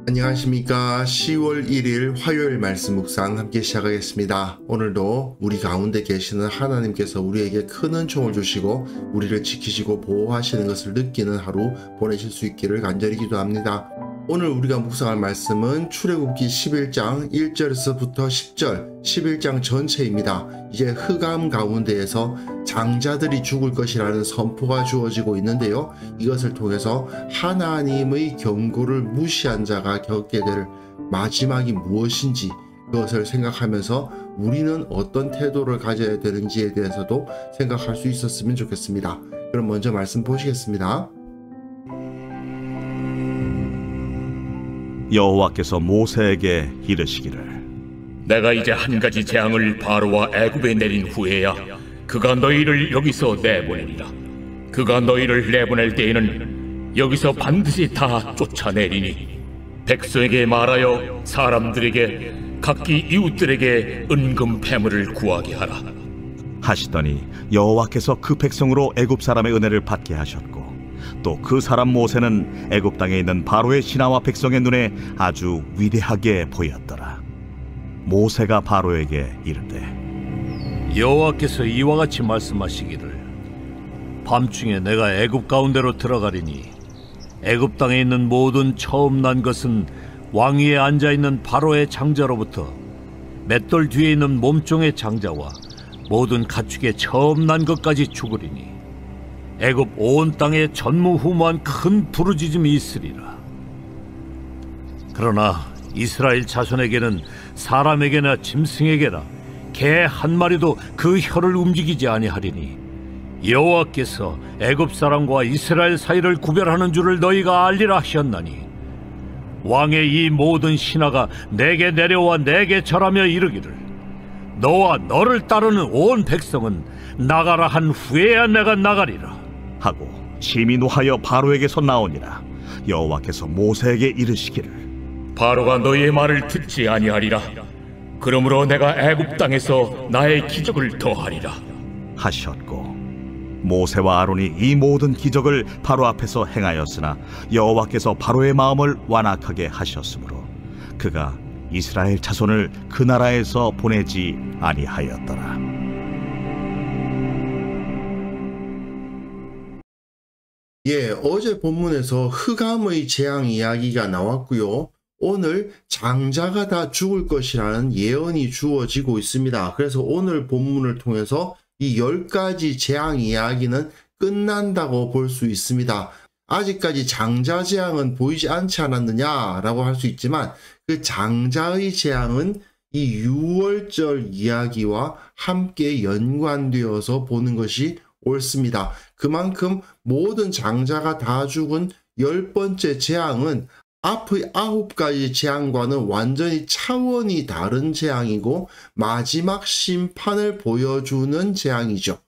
안녕하십니까. 10월 1일 화요일 말씀 묵상 함께 시작하겠습니다. 오늘도 우리 가운데 계시는 하나님께서 우리에게 큰 은총을 주시고 우리를 지키시고 보호하시는 것을 느끼는 하루 보내실 수 있기를 간절히 기도합니다. 오늘 우리가 묵상할 말씀은 출애굽기 11장 1절에서부터 10절 11장 전체입니다. 이제 흑암 가운데에서 장자들이 죽을 것이라는 선포가 주어지고 있는데요. 이것을 통해서 하나님의 경고를 무시한 자가 겪게 될 마지막이 무엇인지 그것을 생각하면서 우리는 어떤 태도를 가져야 되는지에 대해서도 생각할 수 있었으면 좋겠습니다. 그럼 먼저 말씀 보시겠습니다. 여호와께서 모세에게 이르시기를 내가 이제 한 가지 재앙을 바로와 애굽에 내린 후에야 그가 너희를 여기서 내보내리라. 그가 너희를 내보낼 때에는 여기서 반드시 다 쫓아내리니 백성에게 말하여 사람들에게 각기 이웃들에게 은금 패물을 구하게 하라 하시더니 여호와께서 그 백성으로 애굽 사람의 은혜를 받게 하셨고 또 그 사람 모세는 애굽 땅에 있는 바로의 신하와 백성의 눈에 아주 위대하게 보였더라. 모세가 바로에게 이르되 여호와께서 이와 같이 말씀하시기를 밤중에 내가 애굽 가운데로 들어가리니 애굽 땅에 있는 모든 처음 난 것은 왕 위에 앉아있는 바로의 장자로부터 맷돌 뒤에 있는 몸종의 장자와 모든 가축의 처음 난 것까지 죽으리니 애굽 온 땅에 전무후무한 큰 부르짖음이 있으리라. 그러나 이스라엘 자손에게는 사람에게나 짐승에게나 개 한 마리도 그 혀를 움직이지 아니하리니 여호와께서 애굽 사람과 이스라엘 사이를 구별하는 줄을 너희가 알리라 하셨나니 왕의 이 모든 신하가 내게 내려와 내게 절하며 이르기를 너와 너를 따르는 온 백성은 나가라 한 후에야 내가 나가리라 하고 심히 노하여 바로에게서 나오니라. 여호와께서 모세에게 이르시기를 바로가 너희의 말을 듣지 아니하리라. 그러므로 내가 애굽 땅에서 나의 기적을 더하리라 하셨고 모세와 아론이 이 모든 기적을 바로 앞에서 행하였으나 여호와께서 바로의 마음을 완악하게 하셨으므로 그가 이스라엘 자손을 그 나라에서 보내지 아니하였더라. 어제 본문에서 흑암의 재앙 이야기가 나왔고요. 오늘 장자가 다 죽을 것이라는 예언이 주어지고 있습니다. 그래서 오늘 본문을 통해서 이 10가지 재앙 이야기는 끝난다고 볼 수 있습니다. 아직까지 장자 재앙은 보이지 않지 않았느냐라고 할 수 있지만 그 장자의 재앙은 이 유월절 이야기와 함께 연관되어서 보는 것이 옳습니다. 그만큼 모든 장자가 다 죽은 10번째 재앙은 앞의 9가지 재앙과는 완전히 차원이 다른 재앙이고 마지막 심판을 보여주는 재앙이죠.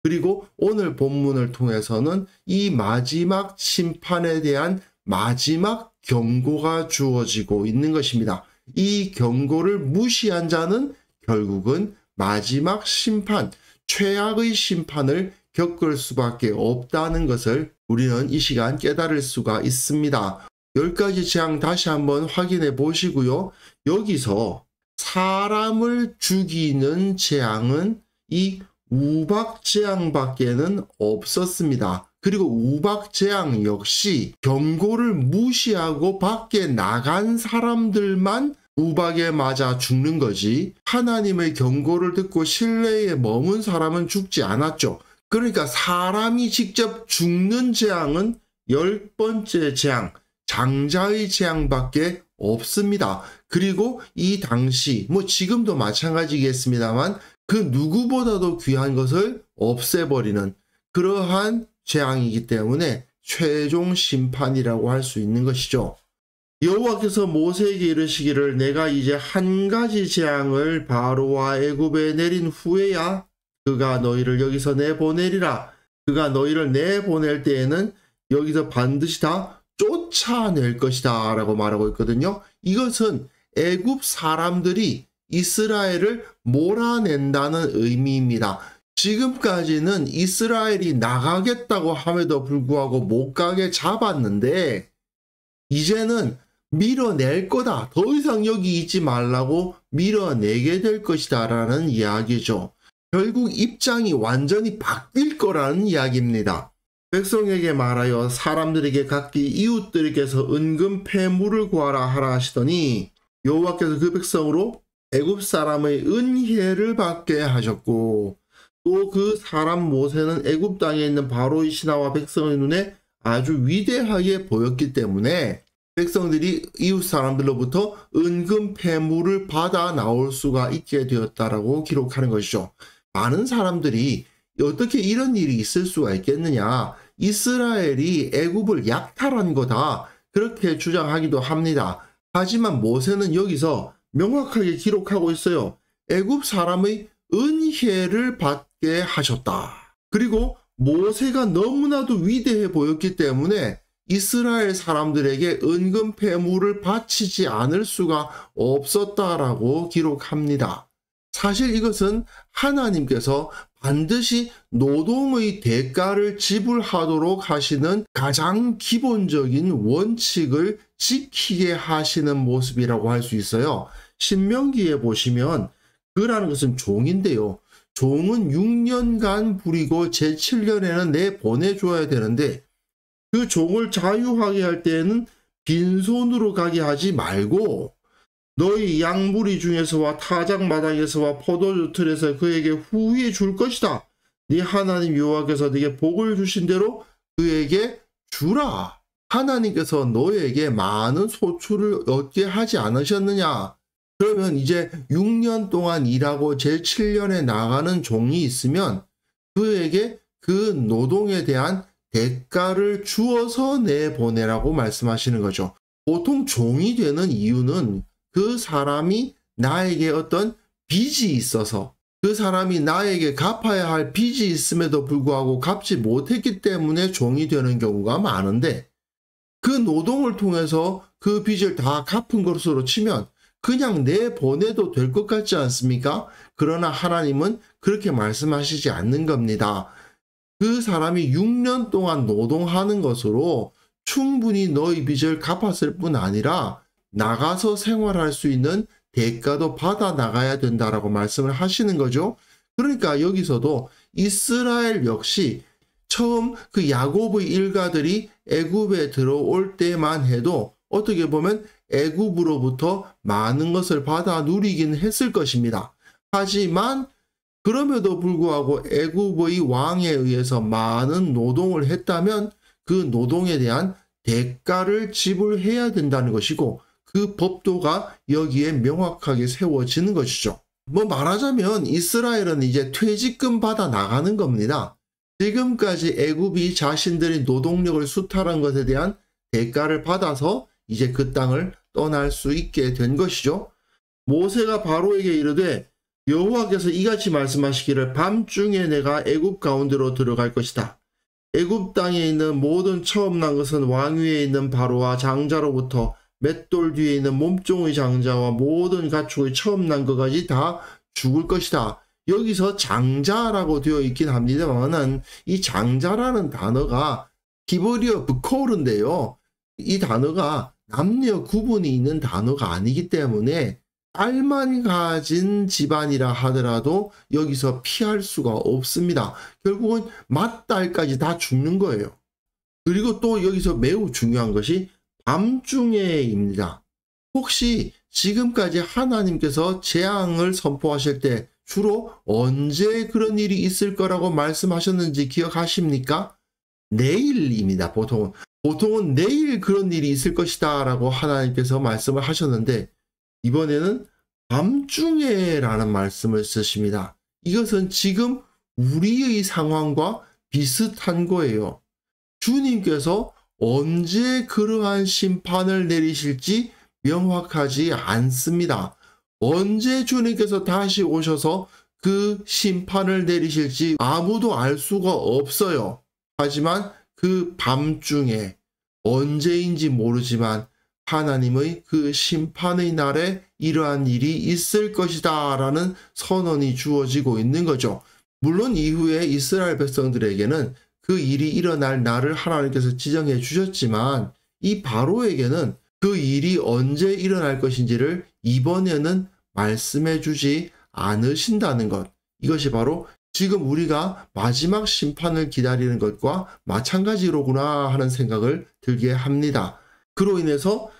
그리고 오늘 본문을 통해서는 이 마지막 심판에 대한 마지막 경고가 주어지고 있는 것입니다. 이 경고를 무시한 자는 결국은 마지막 심판, 최악의 심판을 겪을 수밖에 없다는 것을 우리는 이 시간 깨달을 수가 있습니다. 10가지 재앙 다시 한번 확인해 보시고요. 여기서 사람을 죽이는 재앙은 이 우박재앙밖에는 없었습니다. 그리고 우박재앙 역시 경고를 무시하고 밖에 나간 사람들만 우박에 맞아 죽는 거지 하나님의 경고를 듣고 실내에 머문 사람은 죽지 않았죠. 그러니까 사람이 직접 죽는 재앙은 10번째 재앙, 장자의 재앙밖에 없습니다. 그리고 이 당시 지금도 마찬가지겠습니다만 그 누구보다도 귀한 것을 없애버리는 그러한 재앙이기 때문에 최종 심판이라고 할 수 있는 것이죠. 여호와께서 모세에게 이르시기를 내가 이제 한 가지 재앙을 바로와 애굽에 내린 후에야 그가 너희를 여기서 내보내리라. 그가 너희를 내보낼 때에는 여기서 반드시 다 쫓아낼 것이다 라고 말하고 있거든요. 이것은 애굽 사람들이 이스라엘을 몰아낸다는 의미입니다. 지금까지는 이스라엘이 나가겠다고 함에도 불구하고 못 가게 잡았는데 이제는 밀어낼 거다. 더 이상 여기 있지 말라고 밀어내게 될 것이다 라는 이야기죠. 결국 입장이 완전히 바뀔 거라는 이야기입니다. 백성에게 말하여 사람들에게 각기 이웃들에게서 은금 패물을 구하라 하라 하시더니 여호와께서 그 백성으로 애굽 사람의 은혜를 받게 하셨고 또 그 사람 모세는 애굽 땅에 있는 바로의 신하와 백성의 눈에 아주 위대하게 보였기 때문에 백성들이 이웃 사람들로부터 은금 패물을 받아 나올 수가 있게 되었다라고 기록하는 것이죠. 많은 사람들이 어떻게 이런 일이 있을 수가 있겠느냐, 이스라엘이 애굽을 약탈한 거다 그렇게 주장하기도 합니다. 하지만 모세는 여기서 명확하게 기록하고 있어요. 애굽 사람의 은혜를 받게 하셨다. 그리고 모세가 너무나도 위대해 보였기 때문에 이스라엘 사람들에게 은금 패물을 바치지 않을 수가 없었다라고 기록합니다. 사실 이것은 하나님께서 반드시 노동의 대가를 지불하도록 하시는 가장 기본적인 원칙을 지키게 하시는 모습이라고 할 수 있어요. 신명기에 보시면 그라는 것은 종인데요. 종은 6년간 부리고 제7년에는 내보내줘야 되는데 그 종을 자유하게 할 때에는 빈손으로 가게 하지 말고 너희 양무리 중에서와 타작마당에서와 포도주 틀에서 그에게 후히 줄 것이다. 네 하나님 여호와께서 네게 복을 주신 대로 그에게 주라. 하나님께서 너에게 많은 소출을 얻게 하지 않으셨느냐? 그러면 이제 6년 동안 일하고 제7년에 나가는 종이 있으면 그에게 그 노동에 대한 대가를 주어서 내보내라고 말씀하시는 거죠. 보통 종이 되는 이유는 그 사람이 나에게 어떤 빚이 있어서 그 사람이 나에게 갚아야 할 빚이 있음에도 불구하고 갚지 못했기 때문에 종이 되는 경우가 많은데 그 노동을 통해서 그 빚을 다 갚은 것으로 치면 그냥 내보내도 될 것 같지 않습니까? 그러나 하나님은 그렇게 말씀하시지 않는 겁니다. 그 사람이 6년 동안 노동하는 것으로 충분히 너희 빚을 갚았을 뿐 아니라 나가서 생활할 수 있는 대가도 받아 나가야 된다라고 말씀을 하시는 거죠. 그러니까 여기서도 이스라엘 역시 처음 그 야곱의 일가들이 애굽에 들어올 때만 해도 어떻게 보면 애굽으로부터 많은 것을 받아 누리긴 했을 것입니다. 하지만 그럼에도 불구하고 애굽의 왕에 의해서 많은 노동을 했다면 그 노동에 대한 대가를 지불해야 된다는 것이고 그 법도가 여기에 명확하게 세워지는 것이죠. 뭐 말하자면 이스라엘은 이제 퇴직금 받아 나가는 겁니다. 지금까지 애굽이 자신들의 노동력을 수탈한 것에 대한 대가를 받아서 이제 그 땅을 떠날 수 있게 된 것이죠. 모세가 바로에게 이르되 여호와께서 이같이 말씀하시기를 밤중에 내가 애굽 가운데로 들어갈 것이다. 애굽 땅에 있는 모든 처음 난 것은 왕위에 있는 바로와 장자로부터 맷돌 뒤에 있는 몸종의 장자와 모든 가축의 처음 난 것까지 다 죽을 것이다. 여기서 장자라고 되어 있긴 합니다만은 이 장자라는 단어가 히브리어 브코르인데요. 이 단어가 남녀 구분이 있는 단어가 아니기 때문에 딸만 가진 집안이라 하더라도 여기서 피할 수가 없습니다. 결국은 맏딸까지 다 죽는 거예요. 그리고 또 여기서 매우 중요한 것이 밤중에입니다. 혹시 지금까지 하나님께서 재앙을 선포하실 때 주로 언제 그런 일이 있을 거라고 말씀하셨는지 기억하십니까? 내일입니다. 보통은 내일 그런 일이 있을 것이다 라고 하나님께서 말씀을 하셨는데 이번에는 밤중에 라는 말씀을 쓰십니다. 이것은 지금 우리의 상황과 비슷한 거예요. 주님께서 언제 그러한 심판을 내리실지 명확하지 않습니다. 언제 주님께서 다시 오셔서 그 심판을 내리실지 아무도 알 수가 없어요. 하지만 그 밤중에 언제인지 모르지만 하나님의 그 심판의 날에 이러한 일이 있을 것이다 라는 선언이 주어지고 있는 거죠. 물론 이후에 이스라엘 백성들에게는 그 일이 일어날 날을 하나님께서 지정해 주셨지만 이 바로에게는 그 일이 언제 일어날 것인지를 이번에는 말씀해 주지 않으신다는 것. 이것이 바로 지금 우리가 마지막 심판을 기다리는 것과 마찬가지로구나 하는 생각을 들게 합니다. 그로 인해서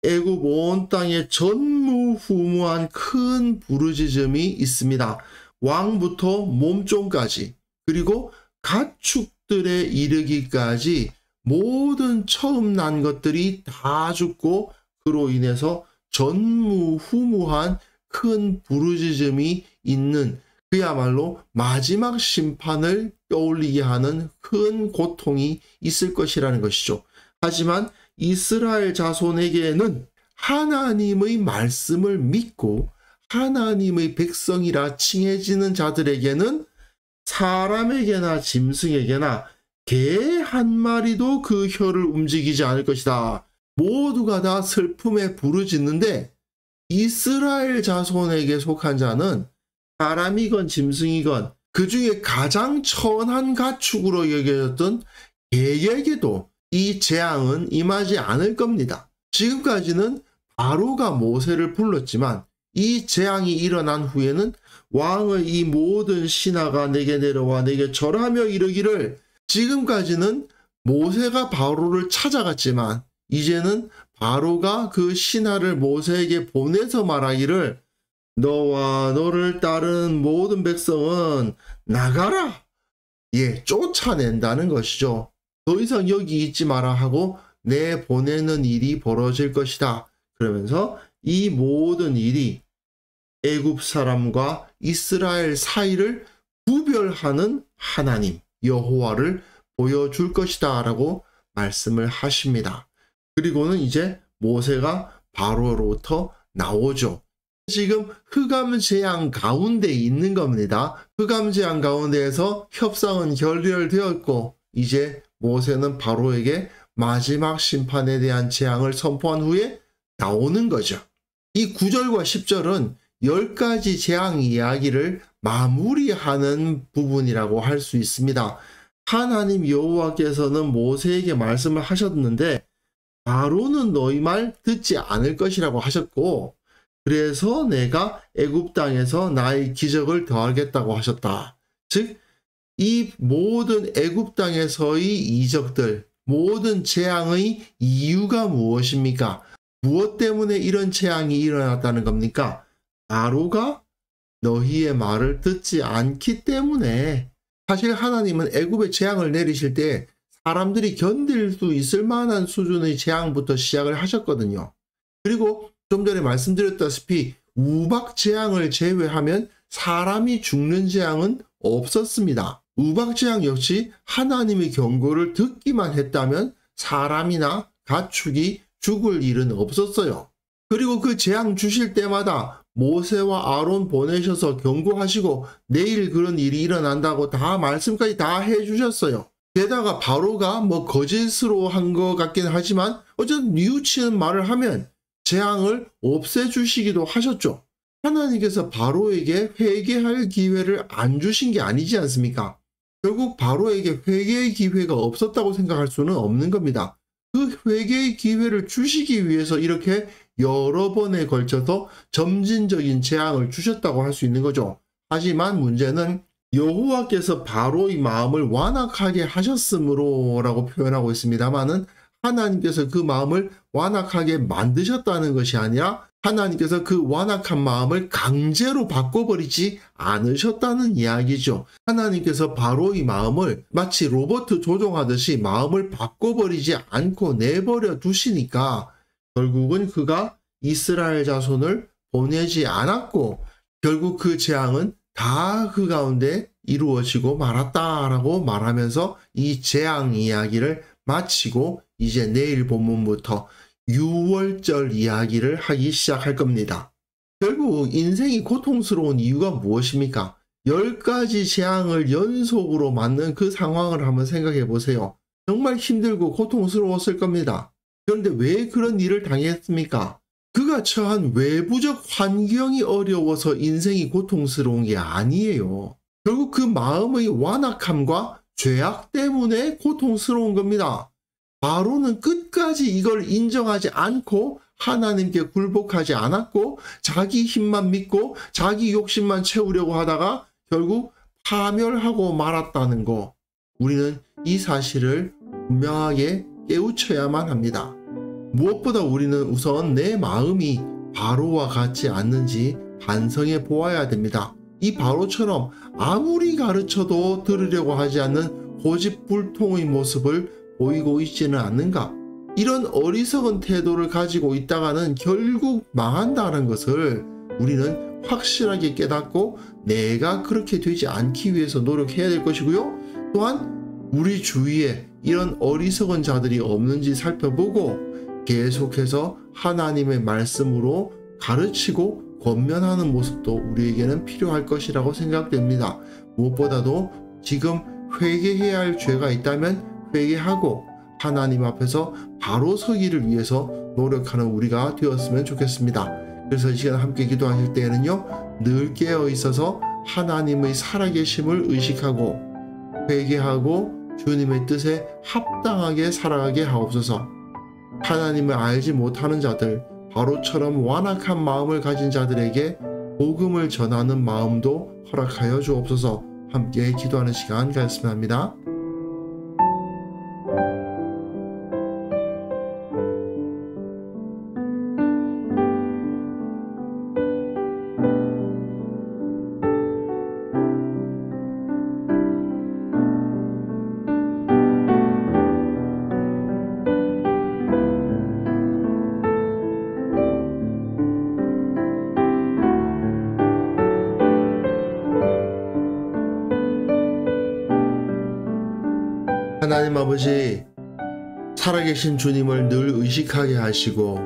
애굽 온 땅에 전무후무한 큰 부르짖음이 있습니다. 왕부터 몸종까지 그리고 가축들에 이르기까지 모든 처음 난 것들이 다 죽고 그로 인해서 전무후무한 큰 부르짖음이 있는 그야말로 마지막 심판을 떠올리게 하는 큰 고통이 있을 것이라는 것이죠. 하지만 이스라엘 자손에게는 하나님의 말씀을 믿고 하나님의 백성이라 칭해지는 자들에게는 사람에게나 짐승에게나 개 한 마리도 그 혀를 움직이지 않을 것이다. 모두가 다 슬픔에 부르짖는데 이스라엘 자손에게 속한 자는 사람이건 짐승이건 그 중에 가장 천한 가축으로 여겨졌던 개에게도 이 재앙은 임하지 않을 겁니다. 지금까지는 바로가 모세를 불렀지만 이 재앙이 일어난 후에는 왕의 이 모든 신하가 내게 내려와 내게 절하며 이르기를 지금까지는 모세가 바로를 찾아갔지만 이제는 바로가 그 신하를 모세에게 보내서 말하기를 너와 너를 따르는 모든 백성은 나가라! 쫓아낸다는 것이죠. 더 이상 여기 있지 마라 하고 내보내는 일이 벌어질 것이다. 그러면서 이 모든 일이 애굽 사람과 이스라엘 사이를 구별하는 하나님 여호와를 보여줄 것이다 라고 말씀을 하십니다. 그리고는 이제 모세가 바로로부터 나오죠. 지금 흑암재앙 가운데 있는 겁니다. 흑암재앙 가운데에서 협상은 결렬되었고 이제 모세는 바로에게 마지막 심판에 대한 재앙을 선포한 후에 나오는 거죠. 이 9절과 10절은 10가지 재앙 이야기를 마무리하는 부분이라고 할 수 있습니다. 하나님 여호와께서는 모세에게 말씀을 하셨는데 바로는 너희 말 듣지 않을 것이라고 하셨고 그래서 내가 애굽 땅에서 나의 기적을 더하겠다고 하셨다. 즉 이 모든 애굽 땅에서의 이적들, 모든 재앙의 이유가 무엇입니까? 무엇 때문에 이런 재앙이 일어났다는 겁니까? 바로가 너희의 말을 듣지 않기 때문에. 사실 하나님은 애굽에 재앙을 내리실 때 사람들이 견딜 수 있을 만한 수준의 재앙부터 시작을 하셨거든요. 그리고 좀 전에 말씀드렸다시피 우박 재앙을 제외하면 사람이 죽는 재앙은 없었습니다. 우박 재앙 역시 하나님의 경고를 듣기만 했다면 사람이나 가축이 죽을 일은 없었어요. 그리고 그 재앙 주실 때마다 모세와 아론 보내셔서 경고하시고 내일 그런 일이 일어난다고 다 말씀까지 다 해주셨어요. 게다가 바로가 거짓으로 한 것 같긴 하지만 어쨌든 뉘우치는 말을 하면 재앙을 없애주시기도 하셨죠. 하나님께서 바로에게 회개할 기회를 안 주신 게 아니지 않습니까? 결국 바로에게 회개의 기회가 없었다고 생각할 수는 없는 겁니다. 그 회개의 기회를 주시기 위해서 이렇게 여러 번에 걸쳐서 점진적인 재앙을 주셨다고 할 수 있는 거죠. 하지만 문제는 여호와께서 바로의 마음을 완악하게 하셨으므로 라고 표현하고 있습니다만은 하나님께서 그 마음을 완악하게 만드셨다는 것이 아니라 하나님께서 그 완악한 마음을 강제로 바꿔버리지 않으셨다는 이야기죠. 하나님께서 바로의 마음을 마치 로봇 조종하듯이 마음을 바꿔버리지 않고 내버려 두시니까 결국은 그가 이스라엘 자손을 보내지 않았고 결국 그 재앙은 다 그 가운데 이루어지고 말았다라고 말하면서 이 재앙 이야기를 마치고 이제 내일 본문부터 6월절 이야기를 하기 시작할 겁니다. 결국 인생이 고통스러운 이유가 무엇입니까? 10가지 재앙을 연속으로 맞는 그 상황을 한번 생각해 보세요. 정말 힘들고 고통스러웠을 겁니다. 그런데 왜 그런 일을 당했습니까? 그가 처한 외부적 환경이 어려워서 인생이 고통스러운 게 아니에요. 결국 그 마음의 완악함과 죄악 때문에 고통스러운 겁니다. 바로는 끝까지 이걸 인정하지 않고 하나님께 굴복하지 않았고 자기 힘만 믿고 자기 욕심만 채우려고 하다가 결국 파멸하고 말았다는 거, 우리는 이 사실을 분명하게 깨우쳐야만 합니다. 무엇보다 우리는 우선 내 마음이 바로와 같지 않는지 반성해 보아야 됩니다. 이 바로처럼 아무리 가르쳐도 들으려고 하지 않는 고집불통의 모습을 보이고 있지는 않는가? 이런 어리석은 태도를 가지고 있다가는 결국 망한다는 것을 우리는 확실하게 깨닫고 내가 그렇게 되지 않기 위해서 노력해야 될 것이고요. 또한 우리 주위에 이런 어리석은 자들이 없는지 살펴보고 계속해서 하나님의 말씀으로 가르치고 권면하는 모습도 우리에게는 필요할 것이라고 생각됩니다. 무엇보다도 지금 회개해야 할 죄가 있다면 회개하고 하나님 앞에서 바로 서기를 위해서 노력하는 우리가 되었으면 좋겠습니다. 그래서 이 시간 함께 기도하실 때에는요, 늘 깨어 있어서 하나님의 살아계심을 의식하고 회개하고 주님의 뜻에 합당하게 살아가게 하옵소서. 하나님을 알지 못하는 자들, 바로처럼 완악한 마음을 가진 자들에게 복음을 전하는 마음도 허락하여 주옵소서. 함께 기도하는 시간 가졌으면 합니다. 하나님 아버지, 살아계신 주님을 늘 의식하게 하시고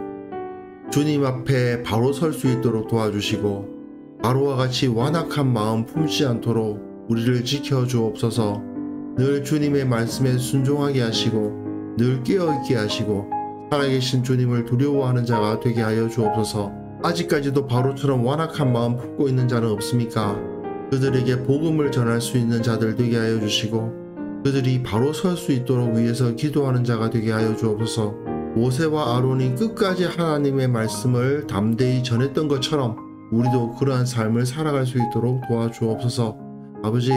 주님 앞에 바로 설 수 있도록 도와주시고 바로와 같이 완악한 마음 품지 않도록 우리를 지켜 주옵소서. 늘 주님의 말씀에 순종하게 하시고 늘 깨어있게 하시고 살아계신 주님을 두려워하는 자가 되게 하여 주옵소서. 아직까지도 바로처럼 완악한 마음 품고 있는 자는 없습니까? 그들에게 복음을 전할 수 있는 자들 되게 하여 주시고 그들이 바로 설 수 있도록 위해서 기도하는 자가 되게 하여 주옵소서. 모세와 아론이 끝까지 하나님의 말씀을 담대히 전했던 것처럼 우리도 그러한 삶을 살아갈 수 있도록 도와주옵소서. 아버지,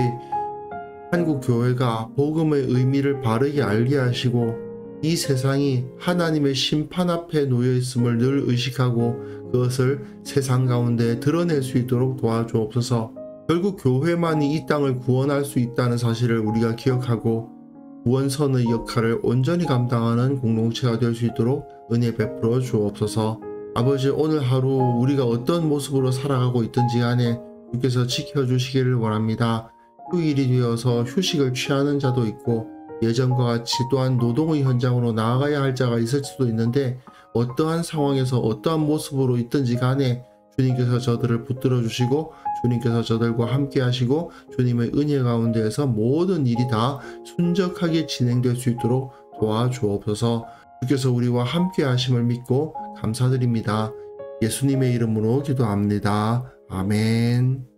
한국 교회가 복음의 의미를 바르게 알게 하시고 이 세상이 하나님의 심판 앞에 놓여 있음을 늘 의식하고 그것을 세상 가운데 드러낼 수 있도록 도와주옵소서. 결국 교회만이 이 땅을 구원할 수 있다는 사실을 우리가 기억하고 구원선의 역할을 온전히 감당하는 공동체가 될 수 있도록 은혜 베풀어 주옵소서. 아버지, 오늘 하루 우리가 어떤 모습으로 살아가고 있든지 간에 주께서 지켜주시기를 원합니다. 휴일이 되어서 휴식을 취하는 자도 있고 예전과 같이 또한 노동의 현장으로 나아가야 할 자가 있을 수도 있는데 어떠한 상황에서 어떠한 모습으로 있든지 간에 주님께서 저들을 붙들어 주시고 주님께서 저들과 함께 하시고 주님의 은혜 가운데에서 모든 일이 다 순적하게 진행될 수 있도록 도와주옵소서. 주께서 우리와 함께 하심을 믿고 감사드립니다. 예수님의 이름으로 기도합니다. 아멘.